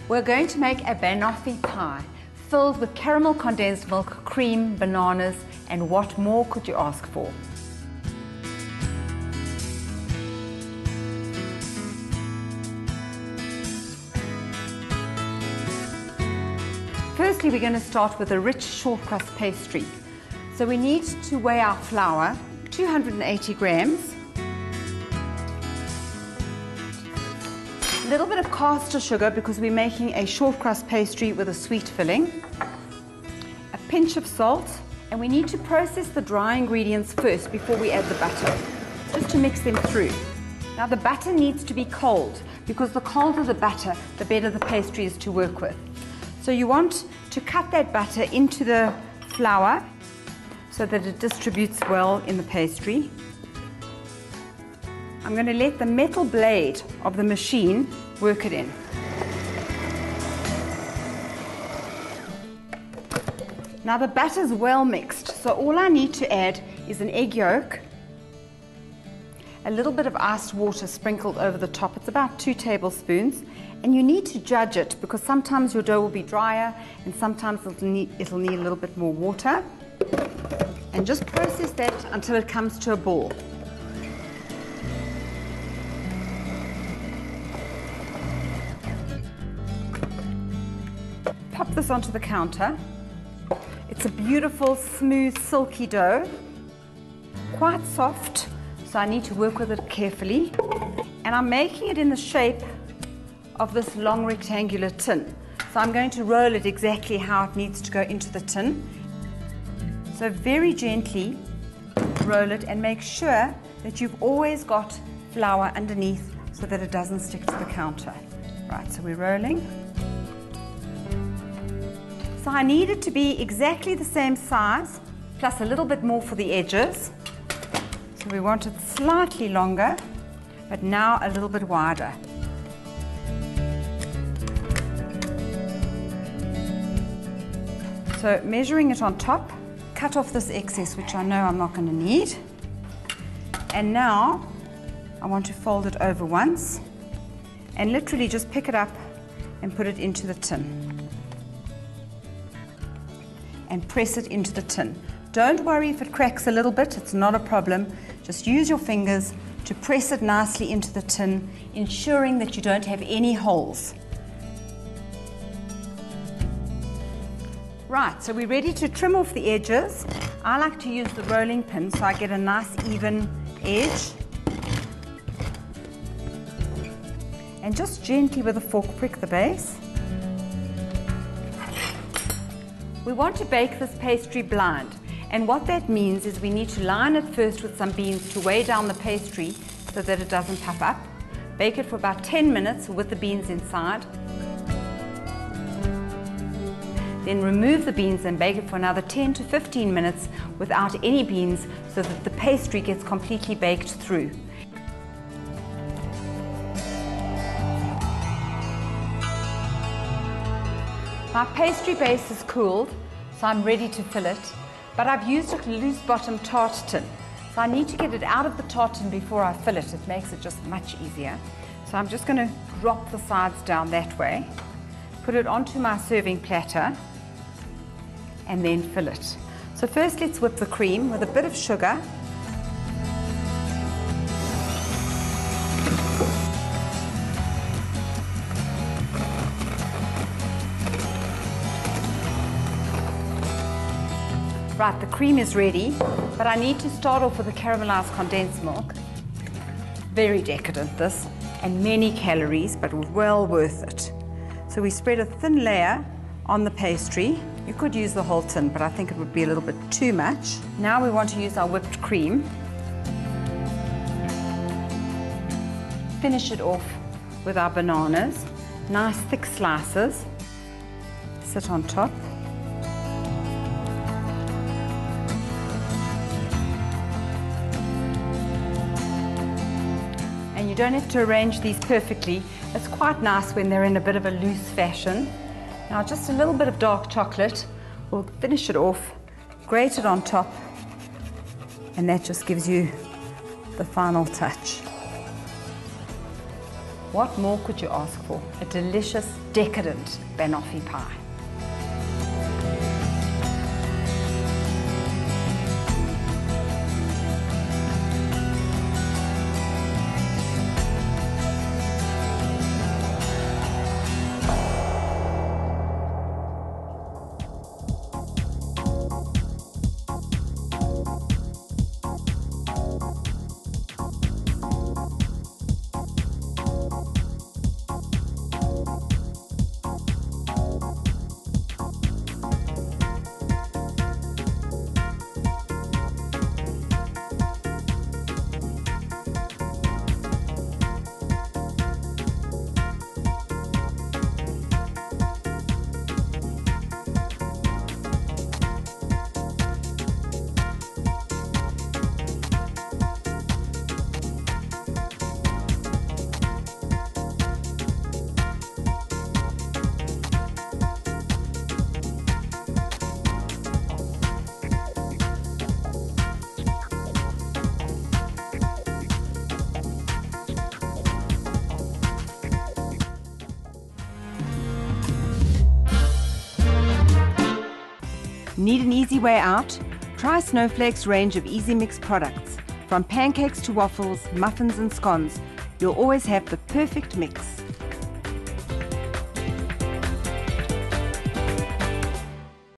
We're going to make a Banoffie pie filled with caramel condensed milk, cream, bananas, and what more could you ask for? Firstly, we're going to start with a rich short crust pastry. So we need to weigh our flour, 280 grams, a little bit of caster sugar because we're making a short crust pastry with a sweet filling, a pinch of salt, and we need to process the dry ingredients first before we add the butter, just to mix them through. Now the butter needs to be cold because the colder the butter, the better the pastry is to work with. So you want to cut that butter into the flour so that it distributes well in the pastry. I'm going to let the metal blade of the machine work it in. Now the butter's well mixed, so all I need to add is an egg yolk, a little bit of iced water sprinkled over the top. It's about 2 tablespoons, and you need to judge it because sometimes your dough will be drier and sometimes it'll need a little bit more water. And just process that until it comes to a ball. Pop this onto the counter. It's a beautiful, smooth, silky dough, quite soft, so I need to work with it carefully. And I'm making it in the shape of this long rectangular tin. So I'm going to roll it exactly how it needs to go into the tin. So very gently roll it and make sure that you've always got flour underneath so that it doesn't stick to the counter. Right, so we're rolling. So I need it to be exactly the same size, plus a little bit more for the edges. So we want it slightly longer, but now a little bit wider. So measuring it on top, cut off this excess, which I know I'm not going to need. And now I want to fold it over once and literally just pick it up and put it into the tin. And press it into the tin. Don't worry if it cracks a little bit, it's not a problem. Just use your fingers to press it nicely into the tin, ensuring that you don't have any holes. Right, so we're ready to trim off the edges. I like to use the rolling pin so I get a nice even edge. And just gently with a fork prick the base. We want to bake this pastry blind, and what that means is we need to line it first with some beans to weigh down the pastry so that it doesn't puff up. Bake it for about 10 minutes with the beans inside. Then remove the beans and bake it for another 10 to 15 minutes without any beans so that the pastry gets completely baked through. My pastry base is cooled, so I'm ready to fill it, but I've used a loose bottom tart tin. So I need to get it out of the tart tin before I fill it. It makes it just much easier. So I'm just going to drop the sides down that way, put it onto my serving platter, and then fill it. So first let's whip the cream with a bit of sugar. Right, the cream is ready, but I need to start off with the caramelized condensed milk. Very decadent this, and many calories, but well worth it. So we spread a thin layer on the pastry. You could use the whole tin, but I think it would be a little bit too much. Now we want to use our whipped cream. Finish it off with our bananas. Nice thick slices. Sit on top. And you don't have to arrange these perfectly. It's quite nice when they're in a bit of a loose fashion. Now just a little bit of dark chocolate. We'll finish it off, grate it on top, and that just gives you the final touch. What more could you ask for? A delicious, decadent banoffee pie. Need an easy way out? Try Snowflake's range of easy mix products. From pancakes to waffles, muffins and scones, you'll always have the perfect mix.